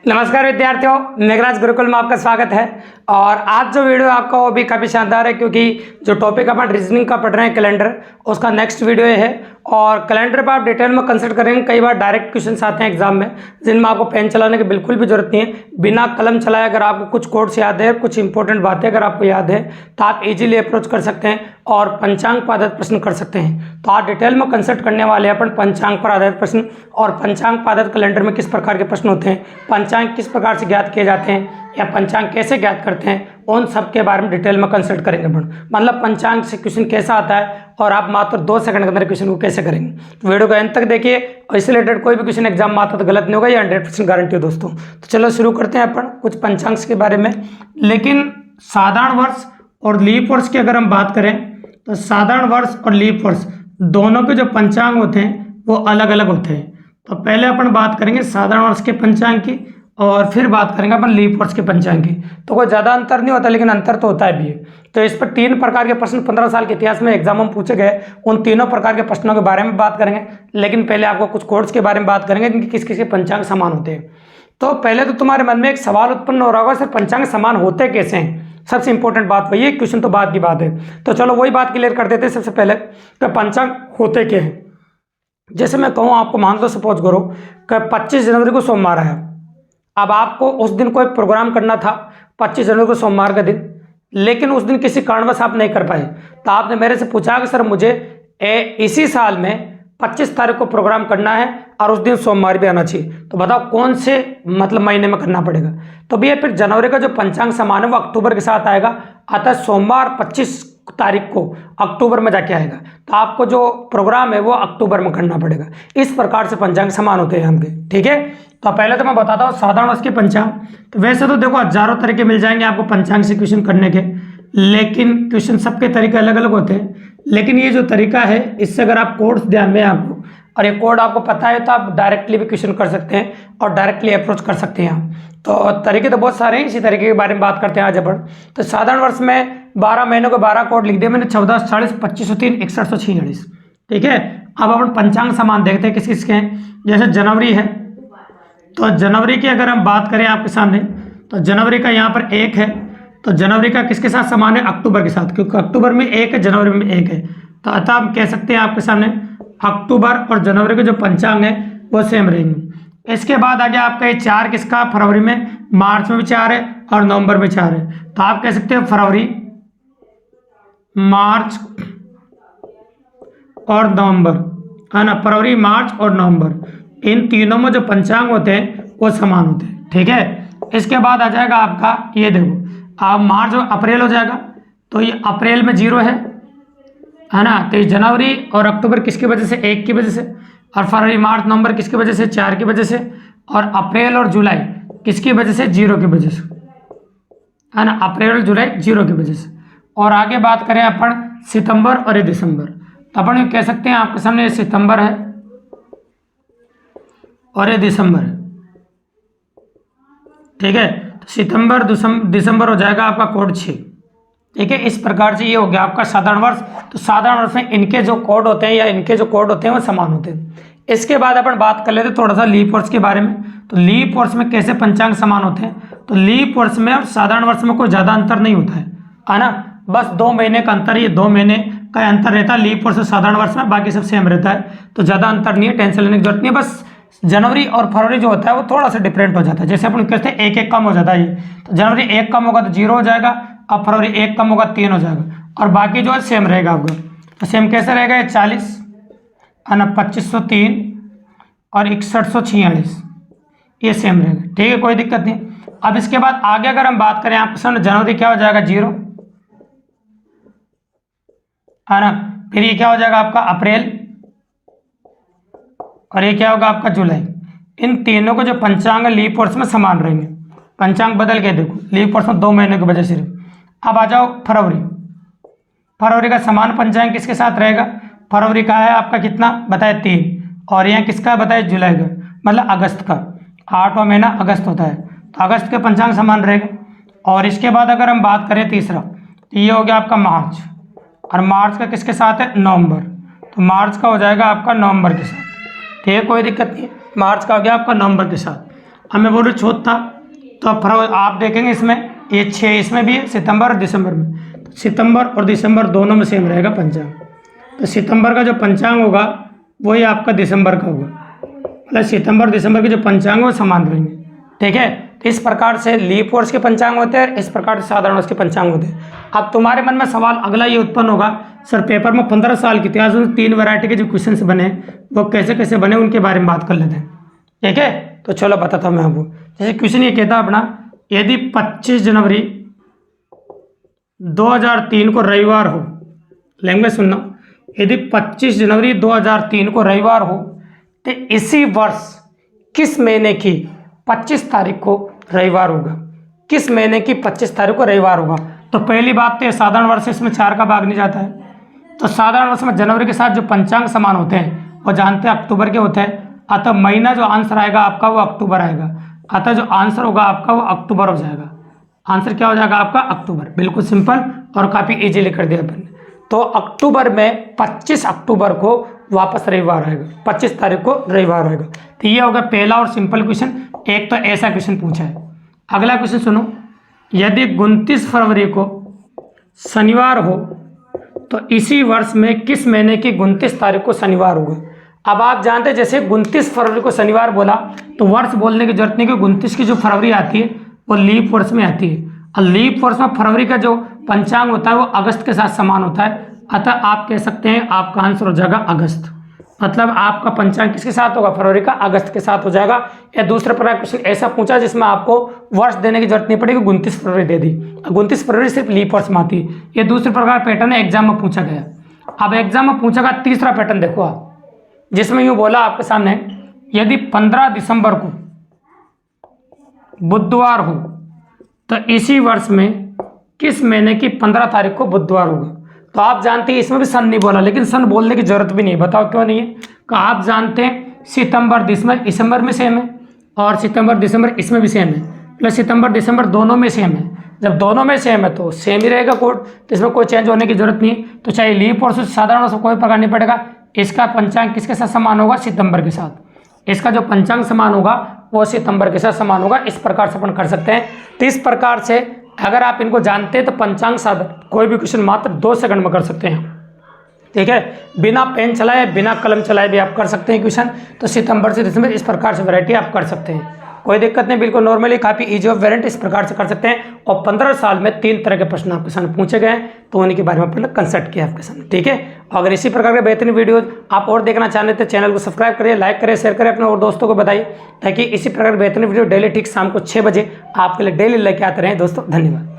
नमस्कार विद्यार्थियों, मेघराज गुरुकुल में आपका स्वागत है। और आज जो वीडियो आपका वो भी काफ़ी शानदार है, क्योंकि जो टॉपिक अपन रीजनिंग का पढ़ रहे हैं कैलेंडर, उसका नेक्स्ट वीडियो ये है। और कैलेंडर पर आप डिटेल में कंसल्ट करेंगे। कई बार डायरेक्ट क्वेश्चंस आते हैं एग्जाम में, जिनमें आपको पेन चलाने की बिल्कुल भी जरूरत नहीं है। बिना कलम चलाए अगर आपको कुछ कोड्स याद है, कुछ इंपॉर्टेंट बातें अगर आपको याद है, तो आप इजीली अप्रोच कर सकते हैं और पंचांग पर आधारित प्रश्न कर सकते हैं। तो आज डिटेल में कंसल्ट करने वाले हैं अपन पंचांग पर आधारित प्रश्न, और पंचांग पर आधारित कैलेंडर में किस प्रकार के प्रश्न होते हैं, पंचांग किस प्रकार से ज्ञात किए जाते हैं या पंचांग कैसे ज्ञात करते हैं, उन सब के बारे में डिटेल में कंसल्ट करेंगे अपन। मतलब पंचांग से क्वेश्चन कैसा आता है और आप मात्र 2 सेकंड के अंदर क्वेश्चन को कैसे करेंगे। तो वीडियो को अंत तक देखिए, और इससे रिलेटेड कोई भी क्वेश्चन एग्जाम में आता तो गलत नहीं होगा, ये 100% गारंटी है दोस्तों। तो चलो शुरू करते हैं अपन कुछ पंचांग के बारे में। लेकिन साधारण वर्ष और लीप वर्ष की अगर हम बात करें, तो साधारण वर्ष और लीप वर्ष दोनों के जो पंचांग होते हैं वो अलग अलग होते हैं। तो पहले अपन बात करेंगे साधारण वर्ष के पंचांग की, और फिर बात करेंगे अपन लीप वर्ष के पंचांग की। तो कोई ज़्यादा अंतर नहीं होता, लेकिन अंतर तो होता है भी है। तो इस पर 3 प्रकार के प्रश्न 15 साल के इतिहास में एग्जाम में पूछे गए, उन तीनों प्रकार के प्रश्नों के बारे में बात करेंगे। लेकिन पहले आपको कुछ कोड्स के बारे में बात करेंगे, जिनके किस किस के पंचांग समान होते हैं। तो पहले तो तुम्हारे मन में एक सवाल उत्पन्न हो रहा होगा, सर पंचांग समान होते कैसे हैं। सबसे इंपॉर्टेंट बात वही है, क्वेश्चन तो बात की बात है। तो चलो वही बात क्लियर कर देते हैं सबसे पहले कि पंचांग होते क्या है। जैसे मैं कहूँ आपको, मान लो सपोज करो कि 25 जनवरी को सोमवार है। अब आपको उस दिन कोई प्रोग्राम करना था 25 जनवरी को सोमवार का दिन, लेकिन उस दिन किसी कारणवश आप नहीं कर पाए। तो आपने मेरे से पूछा कि सर मुझे इसी साल में 25 तारीख को प्रोग्राम करना है और उस दिन सोमवार भी आना चाहिए। तो बताओ कौन से मतलब महीने में करना पड़ेगा। तो भैया फिर जनवरी का जो पंचांग समान है वो अक्टूबर के साथ आएगा। अतः सोमवार 25 तारीख को अक्टूबर में जाके आएगा। तो आपको जो प्रोग्राम है वो अक्टूबर में करना पड़ेगा। इस प्रकार से पंचांग समान होते हैं हमके, ठीक है। तो पहले तो मैं बताता हूँ साधारण वर्ष के पंचांग। तो वैसे तो देखो हजारों तरीके मिल जाएंगे आपको पंचांग से क्वेश्चन करने के, लेकिन क्वेश्चन सबके तरीके अलग अलग होते हैं। लेकिन ये जो तरीका है, इससे अगर आप कोड्स ध्यान में आपको, और ये कोड आपको पता है, तो आप डायरेक्टली भी क्वेश्चन कर सकते हैं और डायरेक्टली अप्रोच कर सकते हैं। तो तरीके तो बहुत सारे हैं, इसी तरीके के बारे में बात करते हैं आज अपन। तो साधारण वर्ष में 12 महीनों को 12 कोड लिख दिए मैंने, 14, 40, 2503, 6146, ठीक है। अब अपन पंचांग समान देखते हैं किस किस के हैं। जैसे जनवरी है, तो जनवरी की अगर हम बात करें आपके सामने, तो जनवरी का यहाँ पर 1 है। तो जनवरी का किसके साथ समान है, अक्टूबर के साथ, क्योंकि अक्टूबर में 1 है, जनवरी में 1 है। तो अतः हम कह सकते हैं आपके सामने अक्टूबर और जनवरी के जो पंचांग है वो सेम रहेंगे। इसके बाद आ गया आपका ये 4 किसका, फरवरी में, मार्च में भी 4 है और नवंबर में 4 है। तो आप कह सकते हैं फरवरी, मार्च और नवंबर, है ना। फरवरी, मार्च और नवंबर, इन तीनों में जो पंचांग होते हैं वो समान होते हैं, ठीक है। इसके बाद आ जाएगा आपका ये देखो, आप मार्च और अप्रैल हो जाएगा। तो ये अप्रैल में 0 है ना। तो जनवरी और अक्टूबर किसकी वजह से, 1 की वजह से, और फरवरी, मार्च, नवंबर किसकी वजह से, 4 की वजह से, और अप्रैल और जुलाई किसकी वजह से, 0 की वजह से, है ना। अप्रैल और जुलाई 0 की वजह से। और आगे बात करें अपन सितंबर और ये दिसंबर, तो अपन ये कह सकते हैं आपके सामने ये सितंबर है और ये दिसंबर है, ठीक है। तो सितंबर, दिसंबर हो जाएगा आपका कोड 6, ठीक है। इस प्रकार से ये हो गया आपका साधारण वर्ष। तो साधारण वर्ष में इनके जो कोड होते हैं या इनके जो कोड होते हैं वो समान होते हैं। इसके बाद अपन बात कर लेते हैं थोड़ा सा लीप वर्ष के बारे में। तो लीप वर्ष में कैसे पंचांग समान होते हैं। तो लीप वर्ष में और साधारण वर्ष में कोई ज़्यादा अंतर नहीं होता है ना। बस 2 महीने का अंतर, ये 2 महीने का अंतर रहता है लीप वर्ष और साधारण वर्ष में, बाकी सब सेम रहता है। तो ज़्यादा अंतर नहीं है, टेंशन लेने की जरूरत नहीं है। बस जनवरी और फरवरी जो होता है वो थोड़ा सा डिफरेंट हो जाता है। जैसे अपन कहते हैं 1 कम हो जाता है ये, तो जनवरी 1 कम होगा तो 0 हो जाएगा, अब फरवरी 1 कम होगा 3 हो जाएगा, और बाकी जो है सेम रहेगा आपका। तो सेम कैसे रहेगा, ये 40 है ना, 2503 और 6146, ये सेम रहेगा, ठीक है, कोई दिक्कत नहीं। अब इसके बाद आगे अगर हम बात करें आपके सामने, जनवरी क्या हो जाएगा, 0, है ना। फिर ये क्या हो जाएगा आपका अप्रैल, और ये क्या होगा आपका जुलाई। इन तीनों को जो पंचांग लीप वर्ष में समान रहेंगे। पंचांग बदल के देखो, लीप वर्ष में 2 महीने की वजह सिर्फ। अब आ जाओ फरवरी, फरवरी का समान पंचांग किसके साथ रहेगा। फरवरी का है आपका कितना बताए, 3, और यहाँ किसका बताए, जुलाई का, मतलब अगस्त का। 8वां महीना अगस्त होता है, तो अगस्त के पंचांग समान रहेगा। और इसके बाद अगर हम बात करें तीसरा, तो ये हो गया आपका मार्च, और मार्च का किसके साथ है, नवंबर। तो मार्च का हो जाएगा आपका नवंबर के साथ, ठीक है, कोई दिक्कत नहीं है। मार्च का हो गया आपका नवंबर के साथ। अब मैं बोलूँ चौथा, तो फरवरी आप देखेंगे इसमें ये 6 इसमें भी है, सितंबर और दिसंबर में। तो सितंबर और दिसंबर दोनों में सेम रहेगा पंचांग। तो सितंबर का जो पंचांग होगा वही आपका दिसंबर का होगा, मतलब सितंबर दिसंबर के जो पंचांग वो समान रहेंगे। ठीक है, तो इस प्रकार से लीप वर्ष के पंचांग होते हैं, इस प्रकार से साधारण वर्ष के पंचांग होते हैं। अब तुम्हारे मन में सवाल अगला ये उत्पन्न होगा, सर पेपर में 15 साल के इतिहास में 3 वैरायटी के जो क्वेश्चंस बने वो कैसे कैसे बने, उनके बारे में बात कर लेते हैं। ठीक है, तो चलो बताता हूँ मैं आपको। जैसे क्वेश्चन ये कहता है अपना, यदि 25 जनवरी 2003 को रविवार हो, लैंग्वेज सुनना, यदि 25 जनवरी 2003 को रविवार हो तो इसी वर्ष किस महीने की 25 तारीख को रविवार होगा, किस महीने की 25 तारीख को रविवार होगा। तो पहली बात तो साधारण वर्ष, इसमें 4 का भाग नहीं जाता है। तो साधारण वर्ष में जनवरी के साथ जो पंचांग समान होते हैं वो जानते हैं अक्टूबर के होते हैं, अतः महीना जो आंसर आएगा आपका वो अक्टूबर आएगा, अतः जो आंसर होगा आपका वो अक्टूबर हो जाएगा। आंसर क्या हो जाएगा आपका, अक्टूबर। बिल्कुल सिंपल और काफ़ी इजीली कर दिया अपन ने। तो अक्टूबर में 25 अक्टूबर को वापस रविवार आएगा, 25 तारीख को रविवार आएगा। तो ये होगा पहला और सिंपल क्वेश्चन। एक तो ऐसा क्वेश्चन पूछा है। अगला क्वेश्चन सुनो, यदि 29 फरवरी को शनिवार हो तो इसी वर्ष में किस महीने की 29 तारीख को शनिवार होगा। अब आप जानते हैं जैसे 29 फरवरी को शनिवार बोला तो वर्ष बोलने की जरूरत नहीं, कि 29 की जो फरवरी आती है वो लीप वर्ष में आती है, और लीप वर्ष में फरवरी का जो पंचांग होता है वो अगस्त के साथ समान होता है, अतः आप कह सकते हैं आपका आंसर हो जाएगा अगस्त। मतलब आपका पंचांग किसके साथ होगा, फरवरी का अगस्त के साथ हो जाएगा। या दूसरे प्रकार क्वेश्चन ऐसा पूछा जिसमें आपको वर्ष देने की जरूरत नहीं पड़ेगी, 29 फरवरी दे दी, 29 फरवरी सिर्फ लीप वर्ष में आती है। ये दूसरे प्रकार पैटर्न है, एग्जाम में पूछा गया। अब एग्जाम में पूछा गया तीसरा पैटर्न देखो आप, जिसमें यूँ बोला आपके सामने, यदि 15 दिसंबर को बुधवार हो तो इसी वर्ष में किस महीने की 15 तारीख को बुधवार होगा। तो आप जानते हैं इसमें भी सन नहीं बोला, लेकिन सन बोलने की जरूरत भी नहीं, बताओ क्यों नहीं है। कि आप जानते हैं सितंबर दिसंबर में सेम है, और सितंबर दिसंबर इसमें भी सेम है, प्लस सितंबर दिसंबर दोनों में सेम है। जब दोनों में सेम है तो सेम ही रहेगा कोड, तो इसमें कोई चेंज होने की जरूरत नहीं है। तो चाहे लीप वर्ष साधारण वर्ष कोई प्रकार नहीं पड़ेगा। इसका पंचांग किसके साथ समान होगा, सितंबर के साथ। इसका जो पंचांग समान होगा वो सितंबर के साथ समान होगा। इस प्रकार से अपन कर सकते हैं। तो इस प्रकार से अगर आप इनको जानते हैं तो पंचांग साधन कोई भी क्वेश्चन मात्र 2 सेकंड में कर सकते हैं। ठीक है, बिना पेन चलाए बिना कलम चलाए भी आप कर सकते हैं क्वेश्चन। तो सितंबर से दिसंबर इस प्रकार से वैरायटी आप कर सकते हैं, कोई दिक्कत नहीं, बिल्कुल नॉर्मली काफ़ी इजी ऑफ वेरिएंट इस प्रकार से कर सकते हैं। और 15 साल में 3 तरह के प्रश्न आपके सामने पूछे गए हैं, तो उन्हीं के बारे में अपन कंसल्ट किया आपके सामने। ठीक है, अगर इसी प्रकार के बेहतरीन वीडियोज आप और देखना चाहते हैं तो चैनल को सब्सक्राइब करिए, लाइक करिए, शेयर करिए अपने और दोस्तों को बताइए, ताकि इसी प्रकार के बेहतरीन वीडियो डेली ठीक शाम को 6 बजे आपके लिए डेली लेके आते रहें दोस्तों। धन्यवाद।